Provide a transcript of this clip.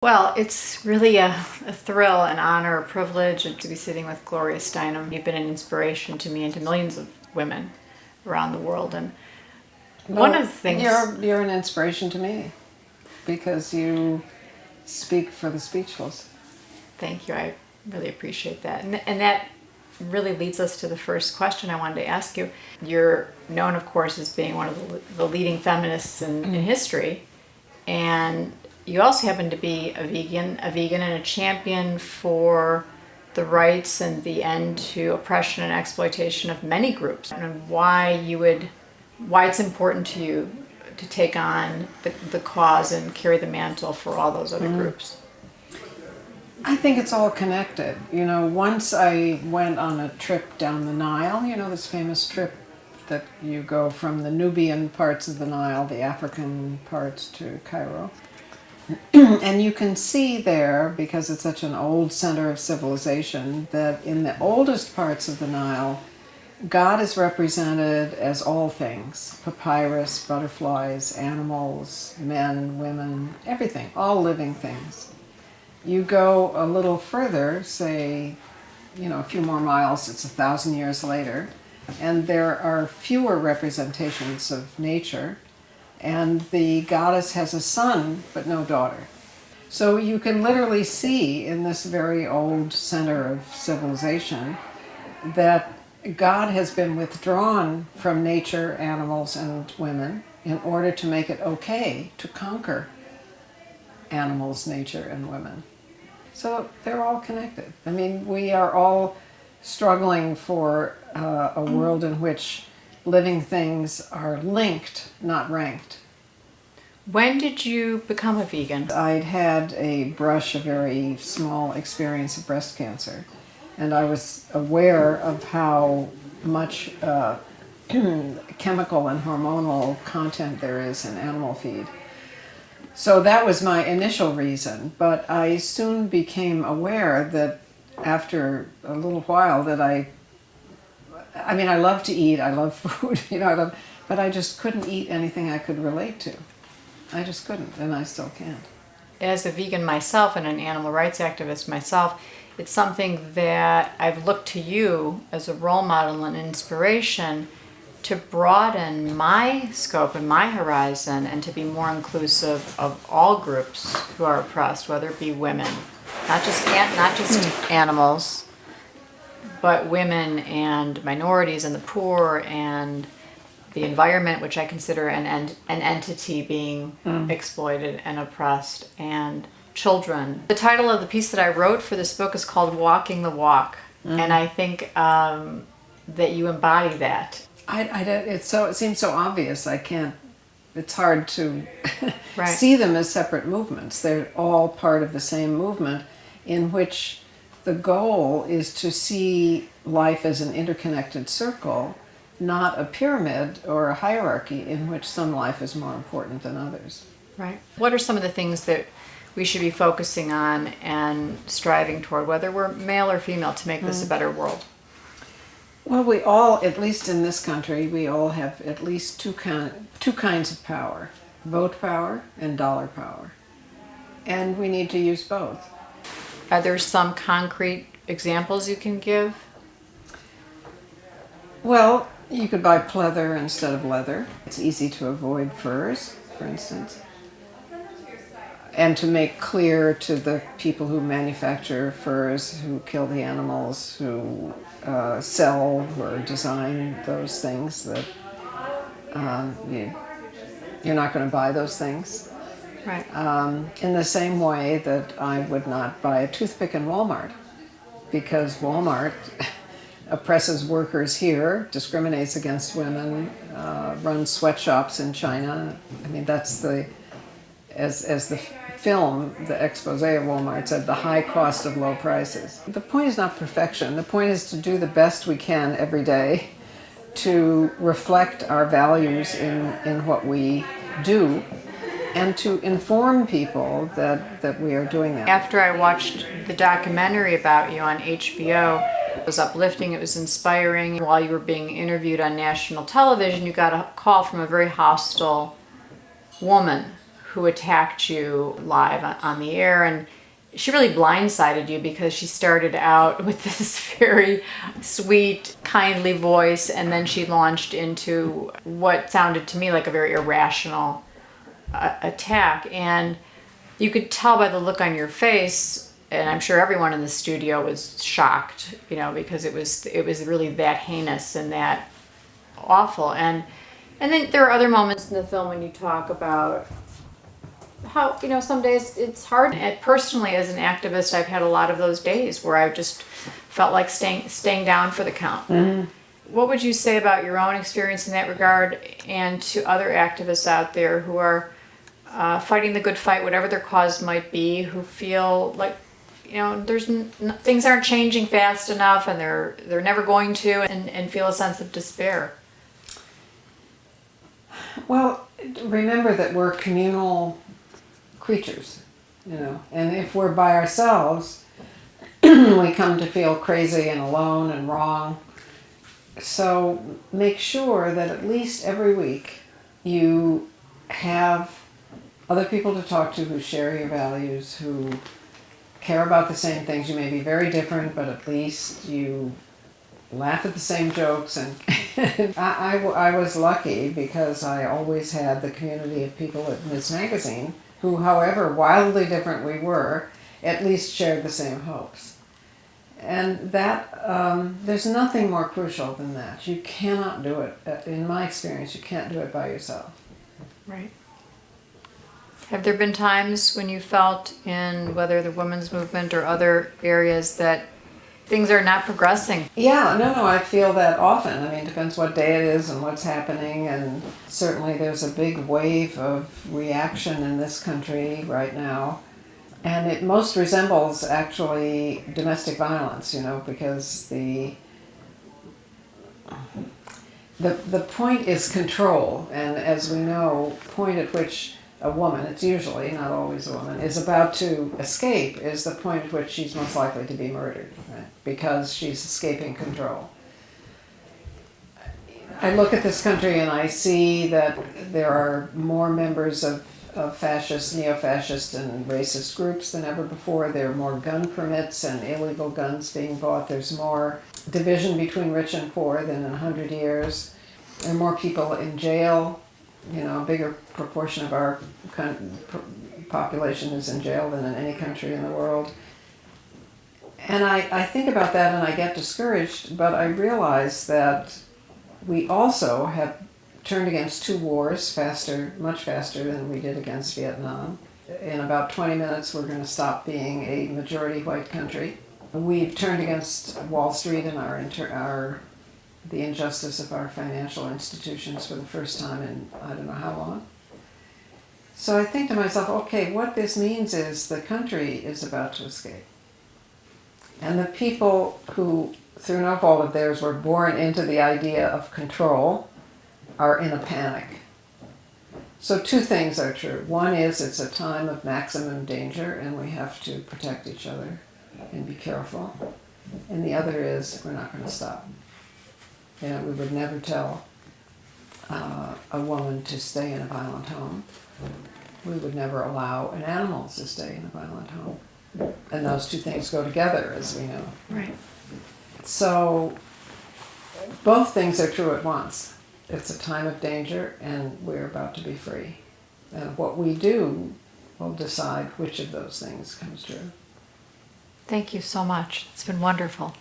Well, it's really a thrill, an honor, a privilege to be sitting with Gloria Steinem. You've been an inspiration to me and to millions of women around the world. And one Well, of the things... you're an inspiration to me because you speak for the speechless. Thank you. I really appreciate that. And that really leads us to the first question I wanted to ask you. You're known, of course, as being one of the leading feminists in history. And you also happen to be a vegan and a champion for the rights and the end to oppression and exploitation of many groups, and why it's important to you to take on the cause and carry the mantle for all those other groups. I think it's all connected. Once I went on a trip down the Nile, this famous trip that you go from the Nubian parts of the Nile, the African parts, to Cairo. And you can see there, because it's such an old center of civilization, that in the oldest parts of the Nile, God is represented as all things: papyrus, butterflies, animals, men, women, everything, all living things. You go a little further, say, a few more miles, it's 1,000 years later, and there are fewer representations of nature. And the goddess has a son, but no daughter. So you can literally see in this very old center of civilization that God has been withdrawn from nature, animals, and women in order to make it okay to conquer animals, nature, and women. So they're all connected. I mean, we are all struggling for a world in which living things are linked, not ranked. When did you become a vegan? I'd had a very small experience of breast cancer, and I was aware of how much chemical and hormonal content there is in animal feed. So that was my initial reason, but I soon became aware that after a little while that I love to eat, I love food, but I just couldn't eat anything I could relate to. I just couldn't, and I still can't. As a vegan myself and an animal rights activist myself, it's something that I've looked to you as a role model and inspiration to broaden my scope and my horizon and to be more inclusive of all groups who are oppressed, whether it be women, not just animals, but women and minorities and the poor and the environment, which I consider an entity being exploited and oppressed, and children. The title of the piece that I wrote for this book is called Walking the Walk, and I think that you embody that. It seems so obvious. It's hard to Right. see them as separate movements. They're all part of the same movement in which the goal is to see life as an interconnected circle, not a pyramid or a hierarchy in which some life is more important than others. Right. What are some of the things that we should be focusing on and striving toward, whether we're male or female, to make this a better world? Well, we all, at least in this country, we all have at least two kinds of power: vote power and dollar power. And we need to use both. Are there some concrete examples you can give? Well, you could buy pleather instead of leather. It's easy to avoid furs, for instance. And to make clear to the people who manufacture furs, who kill the animals, who sell or design those things, that you're not going to buy those things. Right. In the same way that I would not buy a toothpick in Walmart, because Walmart oppresses workers here, discriminates against women, runs sweatshops in China. I mean, that's as the film, the expose of Walmart said, the high cost of low prices. The point is not perfection. The point is to do the best we can every day to reflect our values in what we do, and to inform people that we are doing that. After I watched the documentary about you on HBO, it was uplifting, it was inspiring. While you were being interviewed on national television, you got a call from a very hostile woman who attacked you live on the air, and she really blindsided you because she started out with this very sweet, kindly voice, and then she launched into what sounded to me like a very irrational attack. And you could tell by the look on your face, and I'm sure everyone in the studio was shocked, because it was really that heinous and that awful. And then there are other moments in the film when you talk about how, some days it's hard. And personally, as an activist, I've had a lot of those days where I've just felt like staying down for the count. Mm-hmm. What would you say about your own experience in that regard, and to other activists out there who are fighting the good fight, whatever their cause might be, who feel like, things aren't changing fast enough, and they're never going to, and feel a sense of despair? Well, remember that we're communal creatures, and if we're by ourselves, we come to feel crazy and alone and wrong. So make sure that at least every week you have other people to talk to who share your values, who care about the same things. You may be very different, but at least you laugh at the same jokes. And I was lucky because I always had the community of people at Ms. Magazine who, however wildly different we were, at least shared the same hopes. And that, there's nothing more crucial than that. You cannot do it, in my experience, you can't do it by yourself. Right. Have there been times when you felt, in whether the women's movement or other areas, that things are not progressing? Yeah, no, I feel that often. I mean, it depends what day it is and what's happening, and certainly there's a big wave of reaction in this country right now. And it most resembles actually domestic violence, because the point is control. And as we know, the point at which a woman, it's usually, not always a woman, is about to escape is the point at which she's most likely to be murdered, right? Because she's escaping control. I look at this country and I see that there are more members of fascist, neo-fascist, and racist groups than ever before. There are more gun permits and illegal guns being bought. There's more division between rich and poor than in 100 years. There are more people in jail. A bigger proportion of our population is in jail than in any country in the world. And I think about that and I get discouraged, but I realize that we also have turned against 2 wars much faster than we did against Vietnam. In about 20 minutes, we're going to stop being a majority white country. We've turned against Wall Street and the injustice of our financial institutions for the first time in I don't know how long. So I think to myself, okay, what this means is the country is about to escape. And the people who, through no fault of theirs, were born into the idea of control are in a panic. So 2 things are true. One is it's a time of maximum danger and we have to protect each other and be careful. And the other is we're not going to stop. We would never tell a woman to stay in a violent home. We would never allow an animal to stay in a violent home. And those 2 things go together, as we know. Right. So both things are true at once. It's a time of danger and we're about to be free. And what we do will decide which of those things comes true. Thank you so much. It's been wonderful.